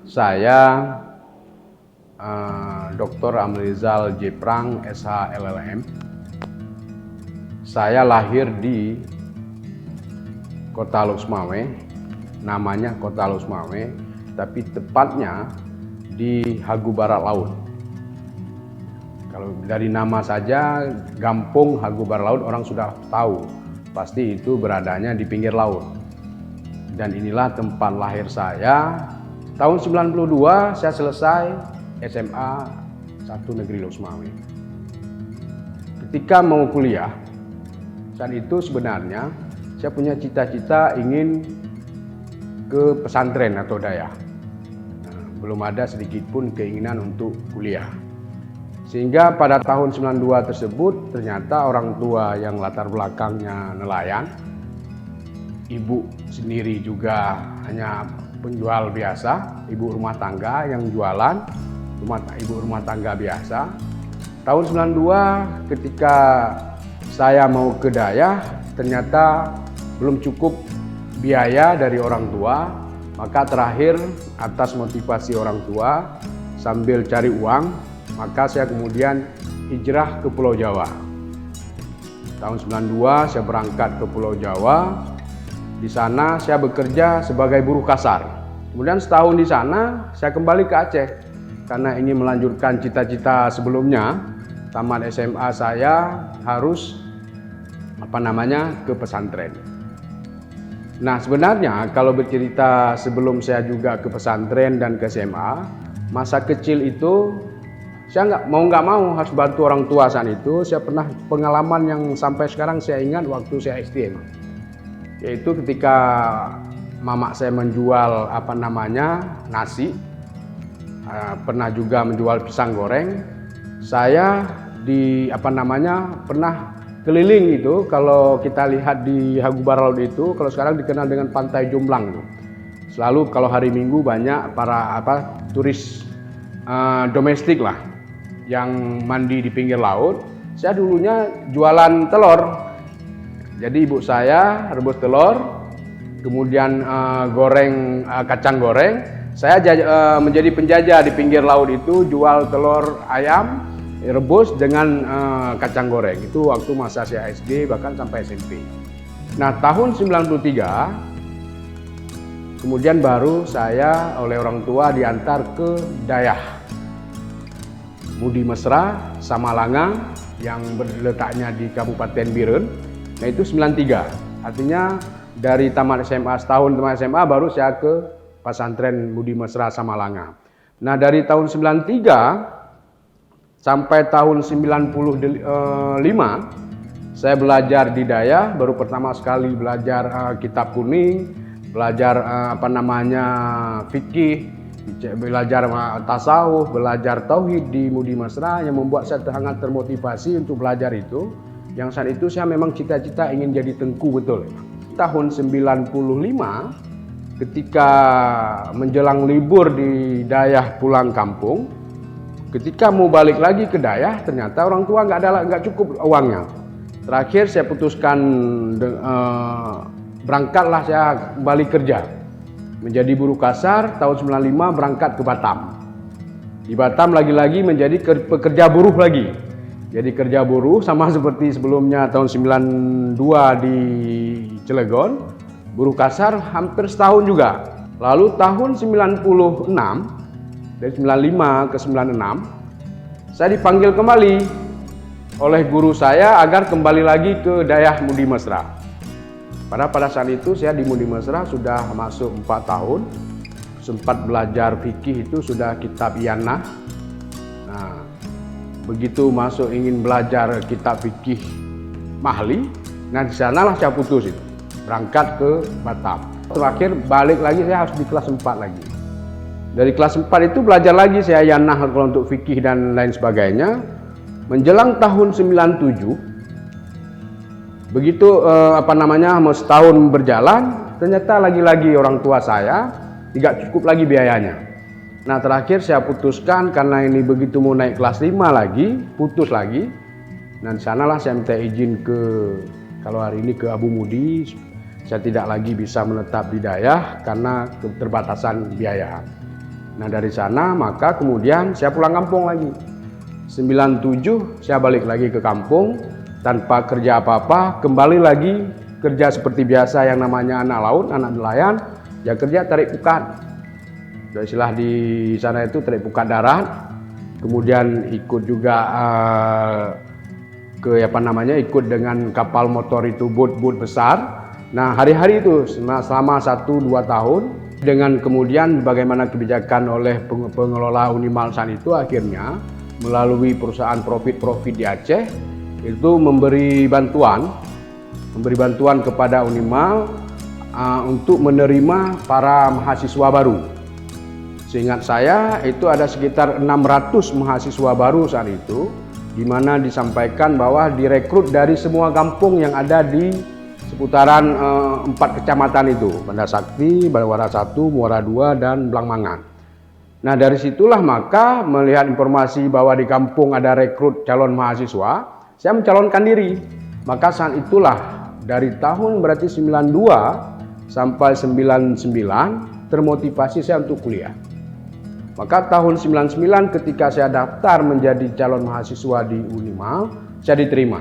Saya Dr. Amrizal Jeprang, SH LLM. Saya lahir di Kota Losmawe, namanya Kota Losmawe, tapi tepatnya di Hagu Barat Laut. Kalau dari nama saja, Gampung Hagu Barat Laut, orang sudah tahu, pasti itu beradanya di pinggir laut. Dan inilah tempat lahir saya. Tahun 92 saya selesai SMA 1 Negeri Losmawe. Ketika mau kuliah, saat itu sebenarnya saya punya cita-cita ingin ke pesantren atau dayah. Belum ada sedikit pun keinginan untuk kuliah. Sehingga pada tahun 92 tersebut ternyata orang tua yang latar belakangnya nelayan, ibu sendiri juga hanya penjual biasa, ibu rumah tangga yang jualan, ibu rumah tangga biasa. Tahun 92 ketika saya mau ke dayah, ternyata belum cukup biaya dari orang tua, maka terakhir atas motivasi orang tua sambil cari uang, maka saya kemudian hijrah ke Pulau Jawa. Tahun 92 saya berangkat ke Pulau Jawa. Di sana saya bekerja sebagai buruh kasar. Kemudian setahun di sana saya kembali ke Aceh karena ingin melanjutkan cita-cita sebelumnya. Tamat SMA saya harus ke pesantren. Nah, sebenarnya kalau bercerita sebelum saya juga ke pesantren dan ke SMA, masa kecil itu saya nggak mau harus bantu orang tua saat itu. Saya pernah pengalaman yang sampai sekarang saya ingat waktu saya SD, yaitu ketika mama saya menjual nasi, pernah juga menjual pisang goreng. Saya pernah keliling itu. Kalau kita lihat di Hagu Barat Laut itu, kalau sekarang dikenal dengan Pantai Jomblang tuh. Selalu kalau hari Minggu banyak para turis domestik lah yang mandi di pinggir laut. Saya dulunya jualan telur. Jadi ibu saya rebus telur, kemudian goreng kacang goreng. Saya menjadi penjajah di pinggir laut itu, jual telur ayam rebus dengan kacang goreng. Itu waktu masa saya SD bahkan sampai SMP. Nah, tahun 93 kemudian baru saya oleh orang tua diantar ke dayah Mudi Mesra Samalanga yang berletaknya di Kabupaten Biren. Nah, itu 93. Artinya dari tamat SMA, setahun tamat SMA baru saya ke pesantren Mudi Mesra Samalanga. Nah, dari tahun 93 sampai tahun 95 saya belajar di dayah, baru pertama sekali belajar kitab kuning, belajar fikih, belajar tasawuf, belajar tauhid di Mudi Mesra, yang membuat saya sangat termotivasi untuk belajar itu. Yang saat itu saya memang cita-cita ingin jadi tengku betul. Tahun 95 ketika menjelang libur di dayah pulang kampung, ketika mau balik lagi ke dayah, ternyata orang tua nggak cukup uangnya. Terakhir saya putuskan berangkatlah saya balik kerja menjadi buruh kasar. Tahun 95 berangkat ke Batam. Di Batam lagi-lagi menjadi pekerja buruh lagi. Jadi kerja buruh sama seperti sebelumnya tahun 92 di Cilegon, buruh kasar hampir setahun juga. Lalu tahun 96, dari 95 ke 96, saya dipanggil kembali oleh guru saya agar kembali lagi ke dayah Mudi Mesra. Padahal pada saat itu saya di Mudi Mesra sudah masuk 4 tahun, sempat belajar fikih itu sudah kitab Iyannah. Nah, begitu masuk ingin belajar kitab fikih Mahli, nah di sanalah saya putus itu, berangkat ke Batam. Terakhir balik lagi saya harus di kelas 4 lagi. Dari kelas 4 itu belajar lagi saya Iyannah kalau untuk fikih dan lain sebagainya. Menjelang tahun 97, begitu setahun berjalan, ternyata lagi-lagi orang tua saya tidak cukup lagi biayanya. Nah, terakhir saya putuskan karena ini begitu mau naik kelas 5 lagi, putus lagi. Nah, di sanalah saya minta izin kalau hari ini ke Abu Mudi. Saya tidak lagi bisa menetap di dayah karena keterbatasan biaya. Nah dari sana maka kemudian saya pulang kampung lagi. 97 saya balik lagi ke kampung tanpa kerja apa-apa, kembali lagi kerja seperti biasa yang namanya anak laut, anak nelayan, ya kerja tarik pukat. Istilah di sana itu tarik pukat darat, kemudian ikut juga ikut dengan kapal motor itu, boot besar. Nah hari-hari itu selama 1-2 tahun, dengan kemudian bagaimana kebijakan oleh pengelola Unimal saat itu, akhirnya melalui perusahaan profit di Aceh itu memberi bantuan kepada Unimal untuk menerima para mahasiswa baru. Seingat saya itu ada sekitar 600 mahasiswa baru saat itu, di mana disampaikan bahwa direkrut dari semua kampung yang ada di seputaran 4 kecamatan itu, Banda Sakti, Muara 1, Muara 2, dan Blangmangan. Nah dari situlah maka melihat informasi bahwa di kampung ada rekrut calon mahasiswa, saya mencalonkan diri. Maka saat itulah dari tahun berarti 92 sampai 99 termotivasi saya untuk kuliah. Maka tahun 99 ketika saya daftar menjadi calon mahasiswa di Unimal, saya diterima.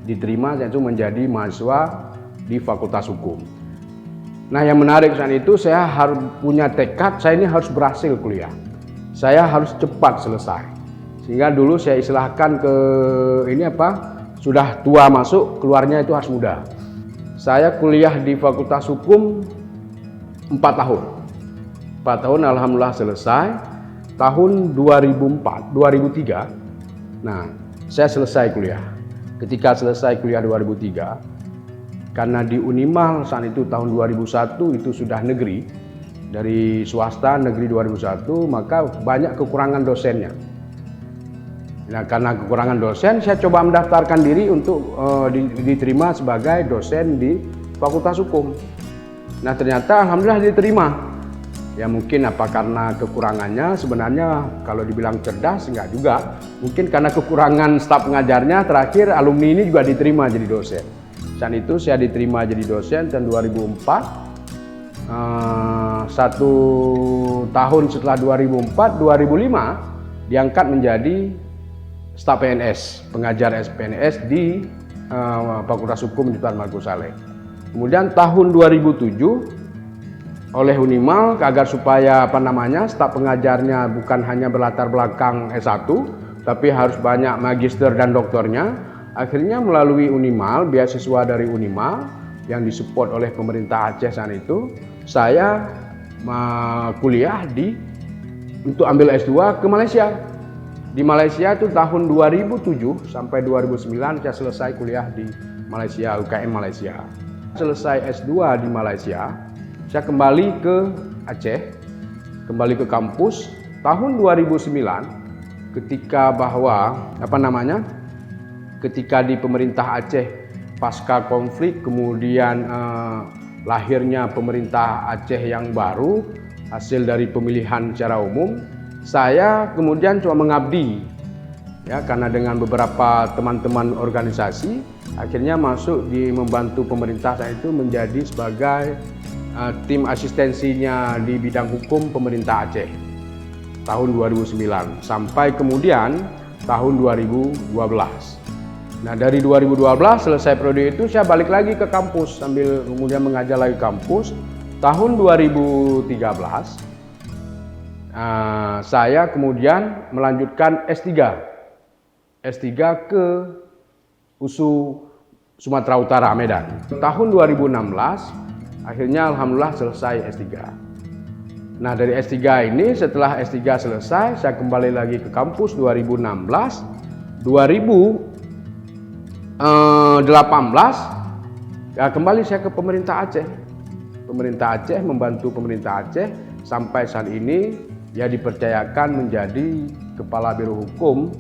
Saya itu menjadi mahasiswa di Fakultas Hukum. Nah yang menarik saat itu saya harus punya tekad, saya ini harus berhasil kuliah. Saya harus cepat selesai. Sehingga dulu saya istilahkan sudah tua masuk, keluarnya itu harus muda. Saya kuliah di Fakultas Hukum 4 tahun. 4 tahun alhamdulillah selesai. Tahun 2003, nah saya selesai kuliah. Ketika selesai kuliah 2003, karena di Unimal saat itu tahun 2001 itu sudah negeri, dari swasta negeri 2001, maka banyak kekurangan dosennya. Nah, karena kekurangan dosen, saya coba mendaftarkan diri untuk diterima sebagai dosen di Fakultas Hukum. Nah, ternyata alhamdulillah diterima. Ya mungkin karena kekurangannya, sebenarnya kalau dibilang cerdas, enggak juga. Mungkin karena kekurangan staf pengajarnya, terakhir alumni ini juga diterima jadi dosen. Saat itu saya diterima jadi dosen tahun 2004. 1 tahun setelah 2004, 2005 diangkat menjadi staf PNS, pengajar PNS di Fakultas Hukum di Tuan Margo Saleh. Kemudian tahun 2007 oleh Unimal agar supaya staf pengajarnya bukan hanya berlatar belakang S1, tapi harus banyak magister dan doktornya. Akhirnya melalui Unimal, beasiswa dari Unimal yang disupport oleh pemerintah Aceh saat itu, saya kuliah untuk ambil S2 ke Malaysia. Di Malaysia itu tahun 2007 sampai 2009 saya selesai kuliah di Malaysia, UKM Malaysia. Selesai S2 di Malaysia, saya kembali ke Aceh, kembali ke kampus tahun 2009 ketika ketika di pemerintah Aceh pasca konflik, kemudian lahirnya pemerintah Aceh yang baru hasil dari pemilihan secara umum. Saya kemudian coba mengabdi, ya karena dengan beberapa teman-teman organisasi akhirnya masuk membantu pemerintah saat itu menjadi sebagai tim asistensinya di bidang hukum pemerintah Aceh tahun 2009 sampai kemudian tahun 2012. Nah dari 2012 selesai periode itu saya balik lagi ke kampus sambil kemudian mengajar lagi kampus. Tahun 2013 saya kemudian melanjutkan S3 ke USU Sumatera Utara, Medan. Tahun 2016 akhirnya alhamdulillah selesai S3. Nah dari S3 ini, setelah S3 selesai, saya kembali lagi ke kampus 2016. 2018 ya kembali saya ke pemerintah Aceh. Pemerintah Aceh membantu pemerintah Aceh sampai saat ini ya dipercayakan menjadi Kepala Biro Hukum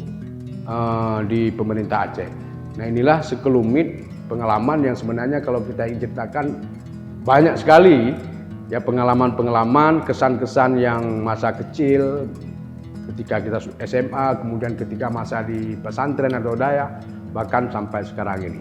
di pemerintah Aceh. Nah inilah sekelumit pengalaman yang sebenarnya kalau kita ingin ceritakan banyak sekali ya, pengalaman-pengalaman, kesan-kesan yang masa kecil ketika kita SMA, kemudian ketika masa di pesantren atau daya, bahkan sampai sekarang ini.